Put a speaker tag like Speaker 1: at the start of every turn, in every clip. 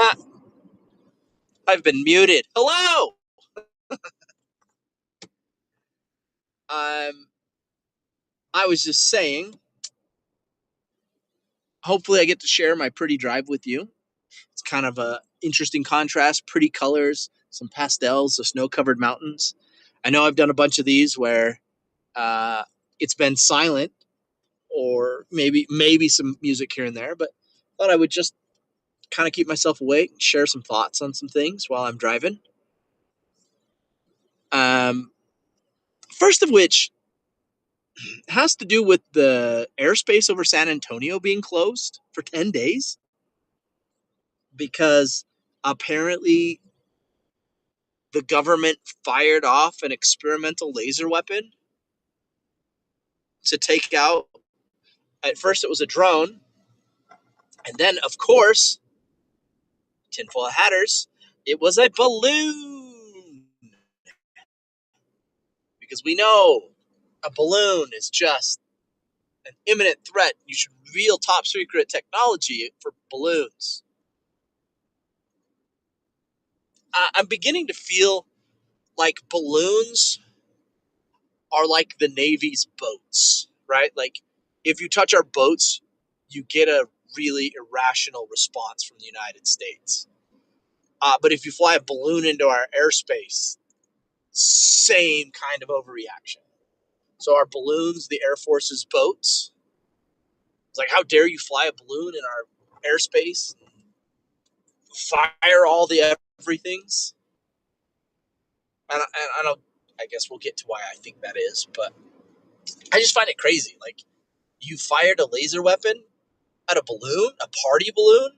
Speaker 1: Ah, I've been muted. Hello. Um, I was just saying. Hopefully, I get to share my pretty drive with you. It's kind of a interesting contrast. Pretty colors, some pastels, the snow-covered mountains. I know I've done a bunch of these where uh, it's been silent, or maybe some music here and there. But thought I would just kind of keep myself awake, and share some thoughts on some things while I'm driving. Um, First of which has to do with the airspace over San Antonio being closed for 10 days because apparently the government fired off an experimental laser weapon to take out. At first, it was a drone, and then, of course, tinfoil hatters, it was a balloon. Because we know a balloon is just an imminent threat. You should reveal top secret technology for balloons. I'm beginning to feel like balloons are like the Navy's boats, right? Like if you touch our boats, you get a really irrational response from the United States. But if you fly a balloon into our airspace, same kind of overreaction. So our balloons, the Air Force's boats, it's like, how dare you fly a balloon in our airspace? Fire all the everythings. And I don't. I guess we'll get to why I think that is, but I just find it crazy. Like you fired a laser weapon at a balloon, a party balloon.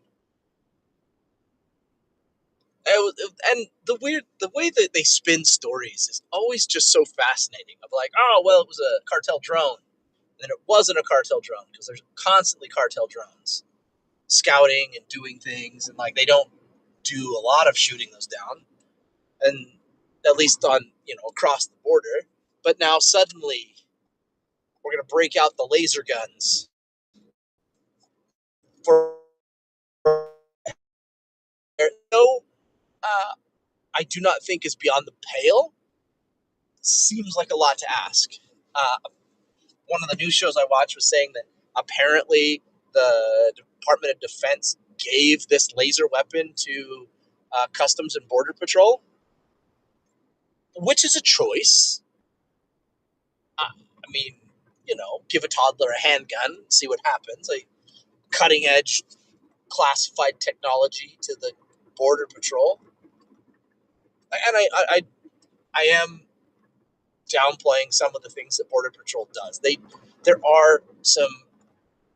Speaker 1: And the way that they spin stories is always just so fascinating. Of like, oh well, it was a cartel drone, and it wasn't a cartel drone because there's constantly cartel drones scouting and doing things, and like they don't do a lot of shooting those down, and at least on across the border. But now suddenly we're gonna break out the laser guns for no. Uh, I do not think is beyond the pale. Seems like a lot to ask. One of the news shows I watched was saying that apparently the Department of Defense gave this laser weapon to Customs and Border Patrol, which is a choice. I mean, give a toddler a handgun, see what happens. Like cutting edge classified technology to the Border Patrol, and I am downplaying some of the things that Border Patrol does. There are some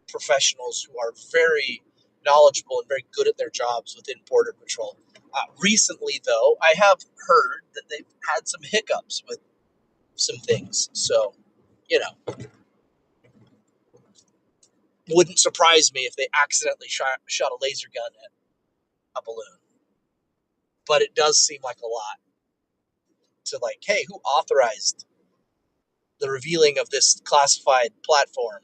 Speaker 1: professionals who are very knowledgeable and very good at their jobs within Border Patrol. Recently, though, I have heard that they've had some hiccups with some things. So, you know, wouldn't surprise me if they accidentally shot a laser gun at a balloon. But it does seem like a lot to like, hey, who authorized the revealing of this classified platform?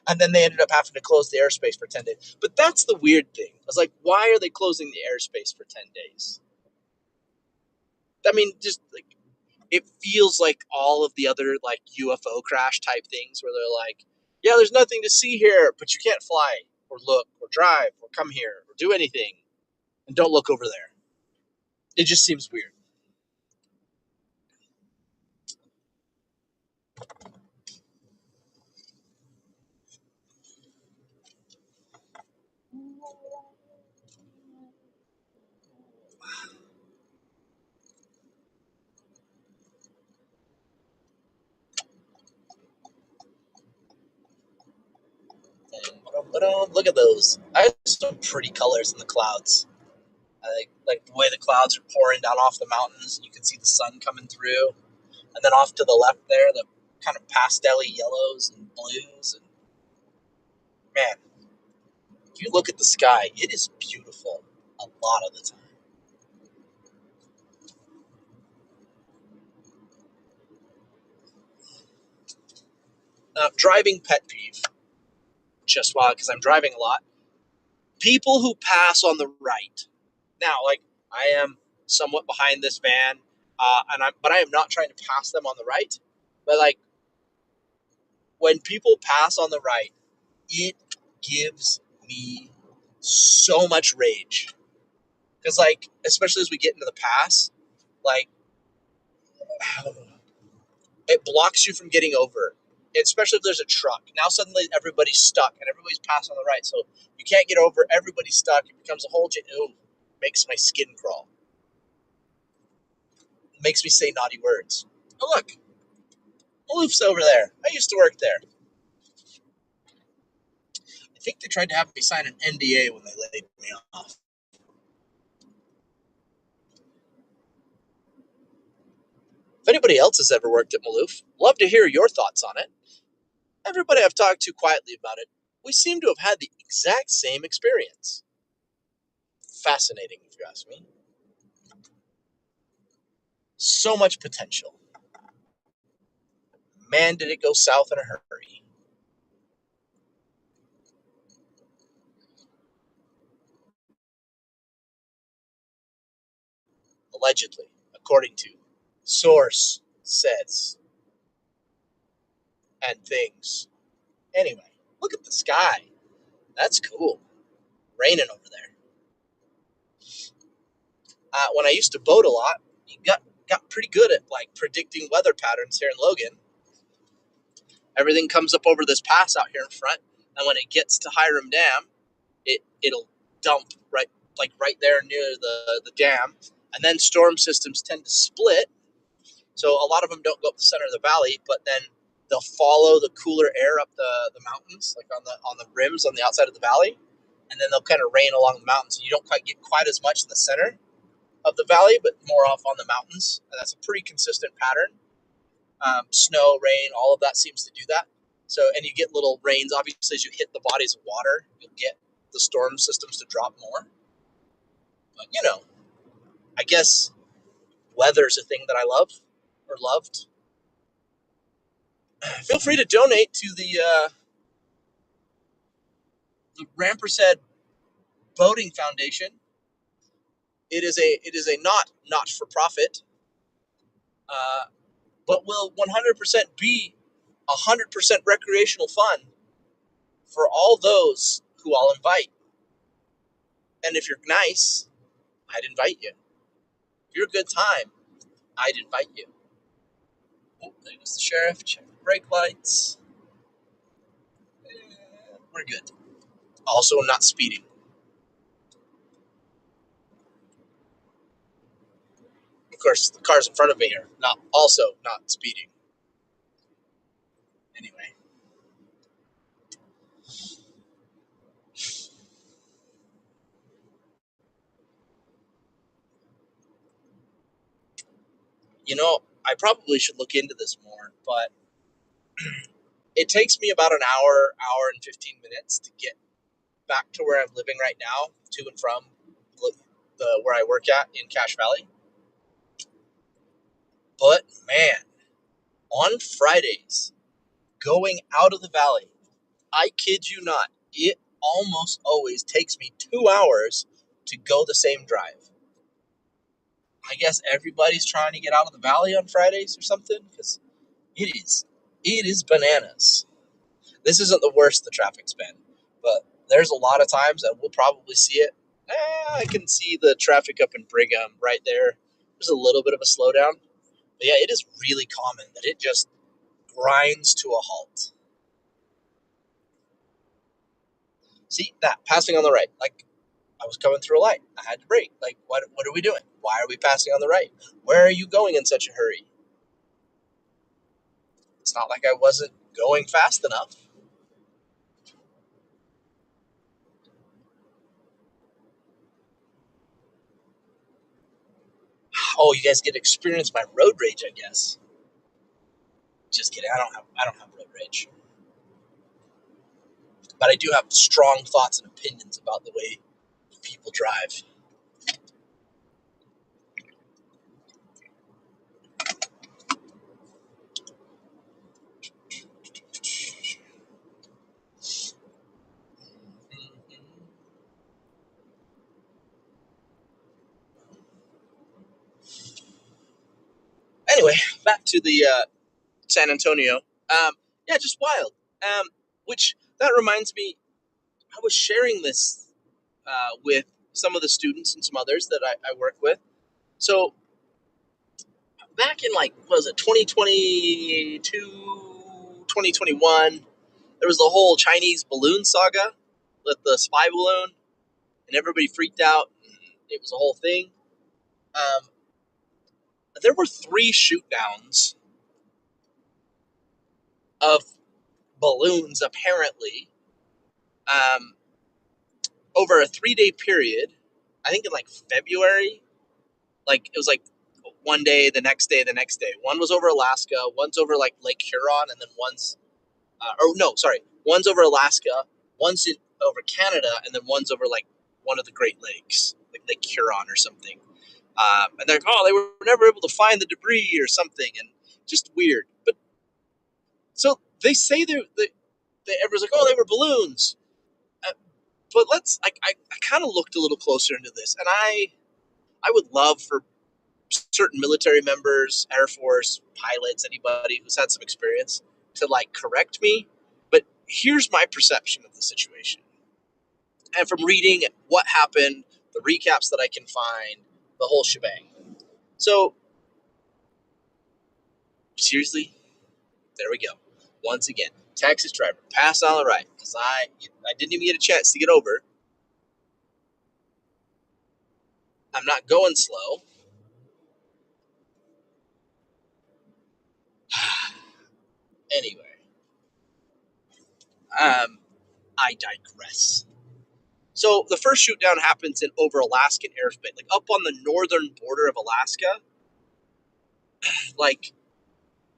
Speaker 1: And then they ended up having to close the airspace for 10 days. But that's the weird thing. I was like, why are they closing the airspace for 10 days? I mean, just like, it feels like all of the other like UFO crash type things where they're like, yeah, there's nothing to see here, but you can't fly or look or drive or come here or do anything. And don't look over there. It just seems weird. Look at those. I have some pretty colors in the clouds. I like the way the clouds are pouring down off the mountains, and you can see the sun coming through. And then off to the left there, the kind of pastel-y yellows and blues. And man, if you look at the sky, it is beautiful a lot of the time. Driving pet peeve. Just while, because I'm driving a lot. people who pass on the right. Now, like, I am somewhat behind this van, but I am not trying to pass them on the right. But like, when people pass on the right, it gives me so much rage because, like, especially as we get into the pass, like, it blocks you from getting over. Especially if there's a truck. Now suddenly everybody's stuck and everybody's passing on the right, so you can't get over. Everybody's stuck. It becomes a whole. Makes my skin crawl. Makes me say naughty words. Oh look, Maloof's over there. I used to work there. I think they tried to have me sign an NDA when they laid me off. If anybody else has ever worked at Maloof, love to hear your thoughts on it. Everybody I've talked to quietly about it, we seem to have had the exact same experience. Fascinating, if you ask me. So much potential. Man, did it go south in a hurry. Allegedly, according to source says and things. Anyway, look at the sky. That's cool. Raining over there. When I used to boat a lot, you got pretty good at like predicting weather patterns here in Logan. Everything comes up over this pass out here in front, and when it gets to Hiram Dam, it'll dump right there near the dam, and then storm systems tend to split. So a lot of them don't go up the center of the valley, but then they'll follow the cooler air up the mountains, like on the rims on the outside of the valley, and then they'll kind of rain along the mountains. So you don't quite get quite as much in the center of the valley, but more off on the mountains. And that's a pretty consistent pattern. Snow, rain, all of that seems to do that. So, and you get little rains. Obviously, as you hit the bodies of water, you'll get the storm systems to drop more. But I guess weather's a thing that I love or loved. Feel free to donate to the Rampersad Boating Foundation. It is a not for profit, uh, but will 100% be 100% recreational fun for all those who I'll invite. And if you're nice, I'd invite you. If you're a good time, I'd invite you. Oh, there goes the sheriff. Check the brake lights. We're good. Also, I'm not speeding. Of course, the cars in front of me are not speeding. Anyway, I probably should look into this more, but it takes me about an hour and 15 minutes to get back to where I'm living right now, to and from the where I work at in Cache Valley. But man, on Fridays, going out of the valley, I kid you not, it almost always takes me 2 hours to go the same drive. I guess everybody's trying to get out of the valley on Fridays or something, because it is bananas. This isn't the worst the traffic's been, but there's a lot of times that we'll probably see it. I can see the traffic up in Brigham right there. There's a little bit of a slowdown. But yeah, it is really common that it just grinds to a halt. See, that passing on the right. Like, I was coming through a light. I had to brake. Like, what are we doing? Why are we passing on the right? Where are you going in such a hurry? It's not like I wasn't going fast enough. Oh, you guys get to experience my road rage, I guess. Just kidding. I don't have road rage. But I do have strong thoughts and opinions about the way people drive. Anyway, back to the San Antonio. Yeah, just wild. Which that reminds me, I was sharing this with some of the students and some others that I work with. So back in like, what was it, 2022, 2021, there was the whole Chinese balloon saga with the spy balloon, and everybody freaked out. It was a whole thing. Um, there were 3 shoot downs of balloons, apparently, um, over a 3-day period. I think in like February. Like it was like one day, the next day, the next day. One was over Alaska, one's over like Lake Huron, and then one's or no, sorry, one's over Alaska, one's over Canada, and then one's over like one of the Great Lakes, like Lake Huron or something. And they're like, oh, they were never able to find the debris or something, and just weird. But so they say everyone's like, oh, they were balloons. But I kind of looked a little closer into this, and I would love for certain military members, Air Force, pilots, anybody who's had some experience to like correct me. But here's my perception of the situation. And from reading what happened, the recaps that I can find, the whole shebang. So, seriously, there we go. Once again, Texas driver, pass on the right, because I didn't even get a chance to get over. I'm not going slow. Anyway, I digress. So the first shoot down happens in over Alaskan airspace, like up on the northern border of Alaska, like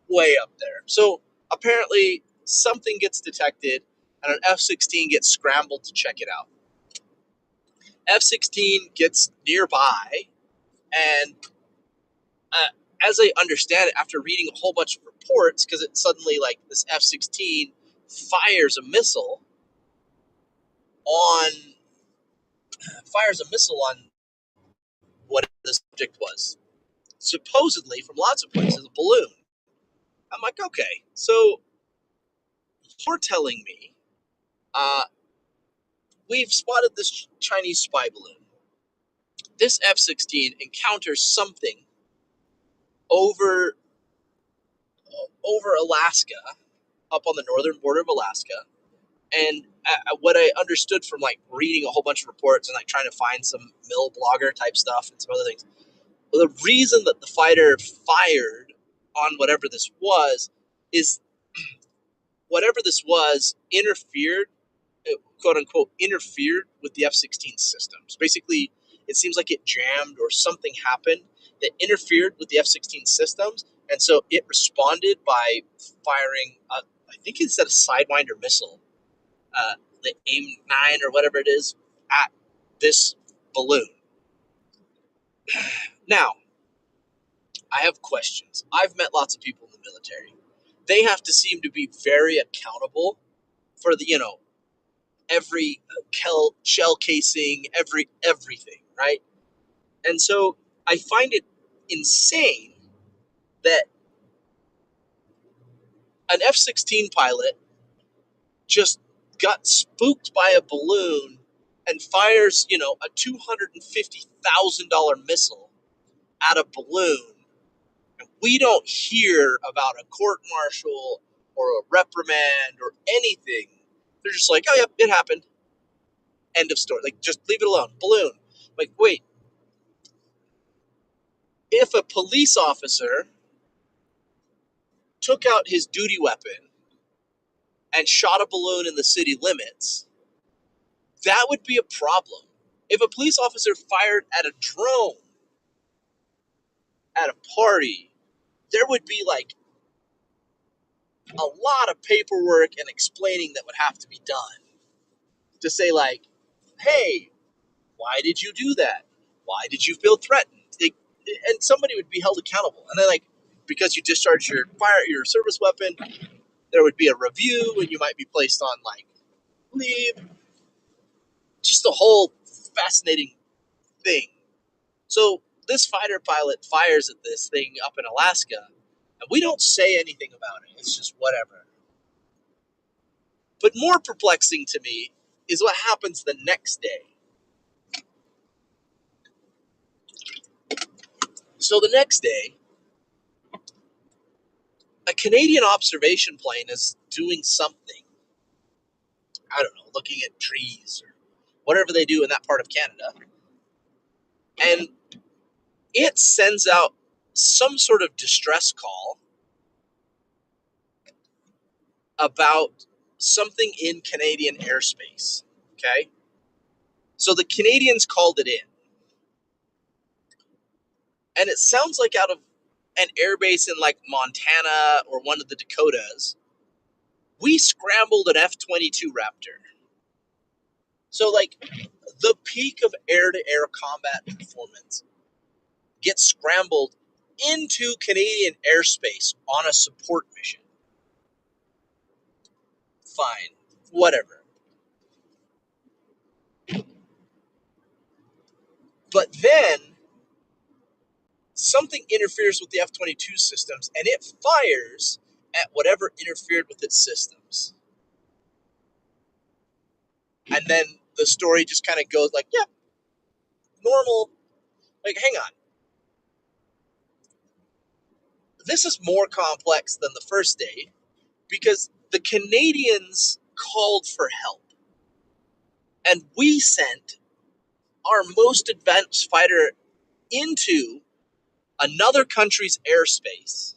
Speaker 1: way up there. So apparently something gets detected and an F-16 gets scrambled to check it out. F-16 gets nearby, and as I understand it, after reading a whole bunch of reports, because it suddenly, like, this F-16 fires a missile on what the subject was. Supposedly, from lots of places, a balloon. I'm like, okay, so you're telling me we've spotted this Chinese spy balloon. This F-16 encounters something over Alaska, up on the northern border of Alaska. And what I understood from like reading a whole bunch of reports and like trying to find some mill blogger type stuff and some other things, well, the reason that the fighter fired on whatever this was is whatever this was interfered, quote unquote, interfered with the F-16 systems. Basically, it seems like it jammed or something happened that interfered with the F-16 systems, and so it responded by firing, I think it said a Sidewinder missile, the AIM-9 or whatever it is, at this balloon. Now, I have questions. I've met lots of people in the military. They have to seem to be very accountable for the, every shell casing, everything, right? And so I find it insane that an F-16 pilot just got spooked by a balloon and fires, a $250,000 missile at a balloon. And we don't hear about a court martial or a reprimand or anything. They're just like, oh, yeah, it happened. End of story. Like, just leave it alone. Balloon. Like, wait. If a police officer took out his duty weapon and shot a balloon in the city limits, that would be a problem. If a police officer fired at a drone at a party, there would be like a lot of paperwork and explaining that would have to be done to say, like, hey, why did you do that? Why did you feel threatened? And somebody would be held accountable. And then, like, because you discharged your service weapon, there would be a review and you might be placed on like leave. Just a whole fascinating thing. So this fighter pilot fires at this thing up in Alaska, and we don't say anything about it. It's just whatever. But more perplexing to me is what happens the next day. So the next day, a Canadian observation plane is doing something. I don't know, looking at trees or whatever they do in that part of Canada. And it sends out some sort of distress call about something in Canadian airspace. Okay? So the Canadians called it in. And it sounds like out of an airbase in like Montana or one of the Dakotas. We scrambled an F-22 Raptor. So, like, the peak of air-to-air combat performance gets scrambled into Canadian airspace on a support mission. Fine. Whatever. But then something interferes with the F-22 systems, and it fires at whatever interfered with its systems. And then the story just kind of goes like, yeah, normal. Like, hang on. This is more complex than the first day because the Canadians called for help. And we sent our most advanced fighter into another country's airspace.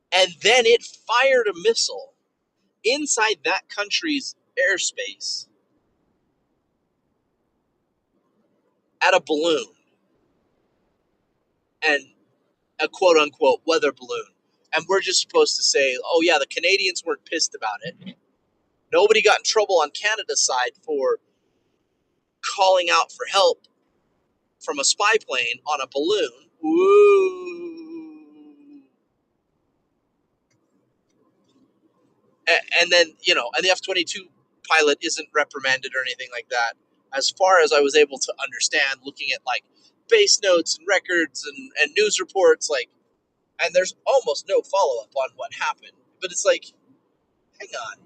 Speaker 1: And then it fired a missile inside that country's airspace at a balloon and a quote unquote weather balloon. And we're just supposed to say, oh, yeah, the Canadians weren't pissed about it. Nobody got in trouble on Canada's side for calling out for help from a spy plane on a balloon. Woo. And then, and the F-22 pilot isn't reprimanded or anything like that. As far as I was able to understand, looking at like base notes and records and news reports, like, and there's almost no follow-up on what happened. But it's like, hang on.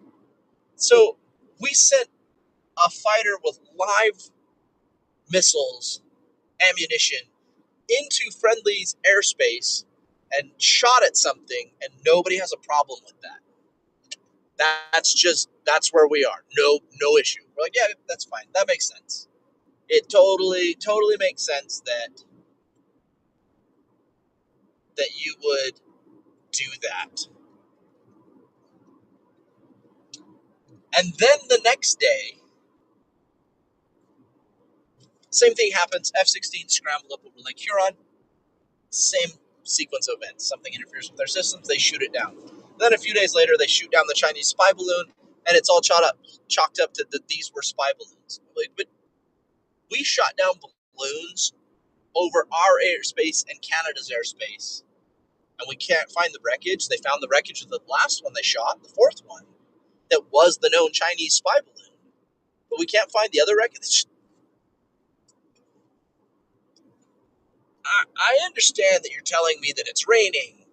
Speaker 1: So we sent a fighter with live missiles, ammunition, into friendly's airspace and shot at something, and nobody has a problem with that. That's where we are. No issue. We're like, yeah, that's fine. That makes sense. It totally makes sense that you would do that. And then the next day, same thing happens. F-16 scrambled up over Lake Huron. Same sequence of events. Something interferes with their systems. They shoot it down. Then a few days later, they shoot down the Chinese spy balloon, and it's all chalked up to that these were spy balloons. Like, but we shot down balloons over our airspace and Canada's airspace, and we can't find the wreckage. They found the wreckage of the last one they shot, the fourth one, that was the known Chinese spy balloon. But we can't find the other wreckage. I understand that you're telling me that it's raining,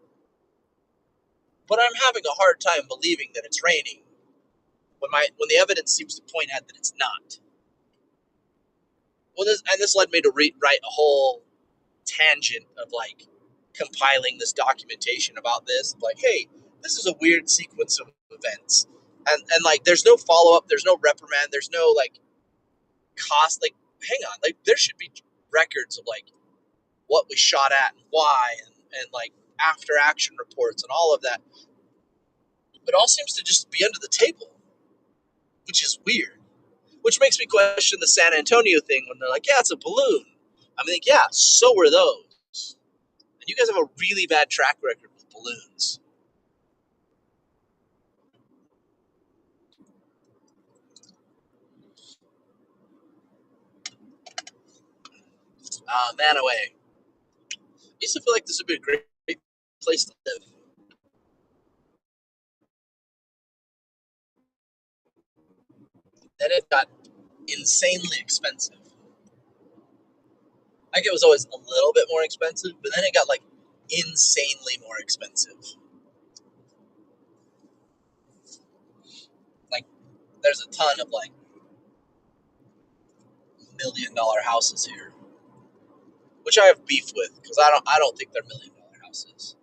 Speaker 1: but I'm having a hard time believing that it's raining when the evidence seems to point out that it's not. Well, this led me to write a whole tangent of like compiling this documentation about this. Like, hey, this is a weird sequence of events, and like, there's no follow up, there's no reprimand, there's no like cost. Like, hang on, like there should be records of like what we shot at and why, and like after action reports and all of that. But all seems to just be under the table, which is weird. Which makes me question the San Antonio thing when they're like, yeah, it's a balloon. I'm like, yeah, so were those. And you guys have a really bad track record with balloons. Man away. I used to feel like this would be a great place to live. Then it got insanely expensive. Like it was always a little bit more expensive, but then it got like insanely more expensive. Like there's a ton of like $1 million houses here, which I have beef with because I don't think they're $1 million houses.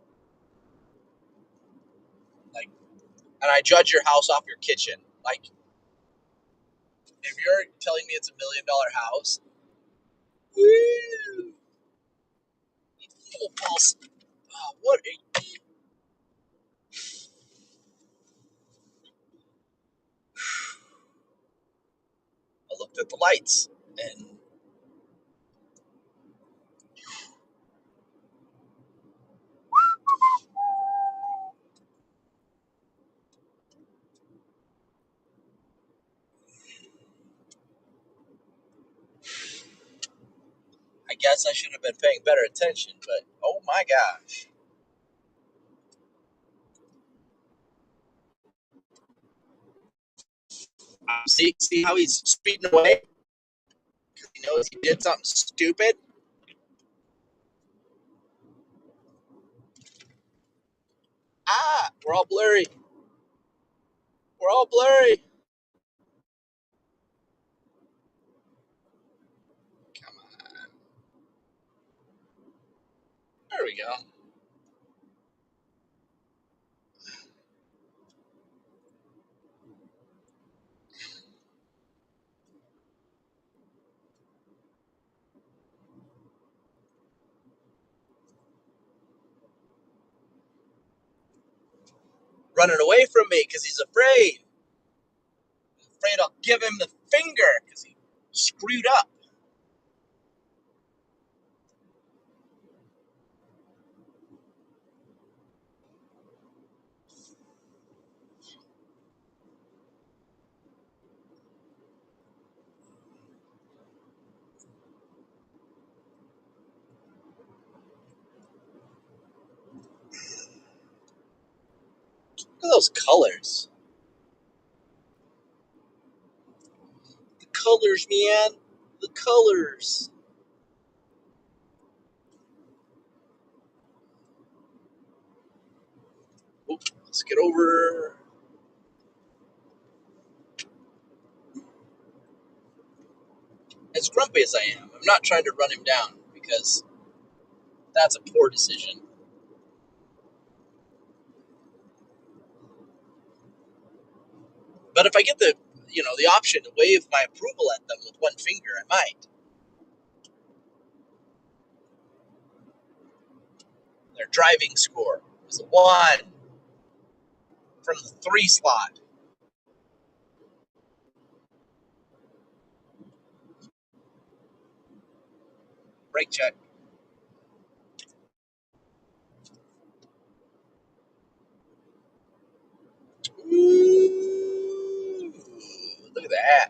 Speaker 1: Like, and I judge your house off your kitchen. Like, if you're telling me it's $1 million house, woo, what a, I looked at the lights and I guess I should have been paying better attention. But oh my gosh, see how he's speeding away because he knows he did something stupid. Ah, we're all blurry. We're all blurry. Come on, there we go. Running away from me because he's afraid. Afraid I'll give him the finger because he screwed up. Look at those colors. The colors, man. The colors. Oop, let's get over. As grumpy as I am, I'm not trying to run him down because that's a poor decision. But if I get the option to wave my approval at them with one finger, I might. Their driving score was a 1 from the 3 slot. Brake check. Ooh, look at that.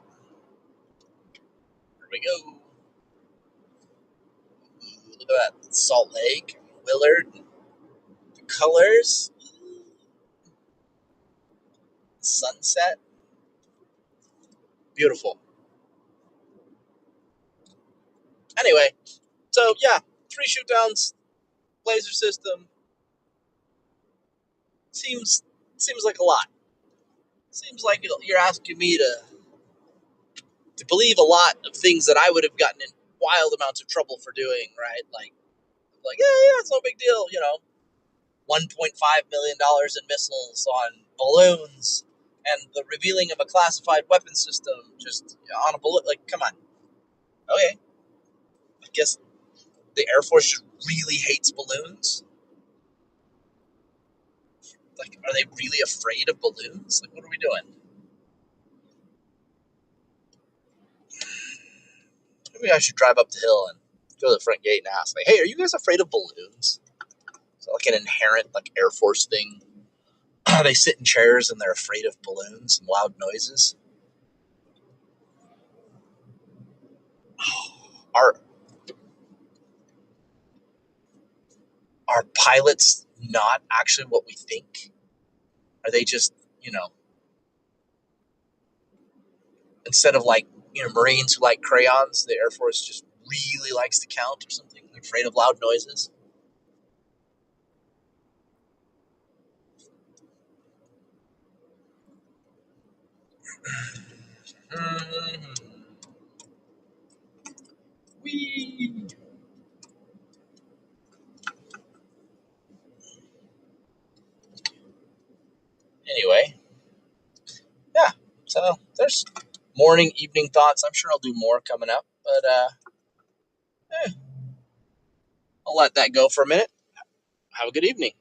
Speaker 1: Here we go. Ooh, look at that. Salt Lake, Willard, the colors, sunset. Beautiful. Anyway, so yeah, 3 shoot downs, laser system. Seems like a lot. Seems like you're asking me to believe a lot of things that I would have gotten in wild amounts of trouble for doing, right? Like yeah, it's no big deal, $1.5 million in missiles on balloons and the revealing of a classified weapon system just on a balloon. Like, come on. Okay, I guess the Air Force just really hates balloons. Like, are they really afraid of balloons? Like, what are we doing? Maybe I should drive up the hill and go to the front gate and ask, like, hey, are you guys afraid of balloons? Is that like an inherent like Air Force thing? They sit in chairs and they're afraid of balloons and loud noises. Are are pilots not actually what we think? Are they just, instead of like, Marines who like crayons, the Air Force just really likes to count or something. They're afraid of loud noises. Whee! Anyway, yeah. So there's morning, evening thoughts. I'm sure I'll do more coming up, but I'll let that go for a minute. Have a good evening.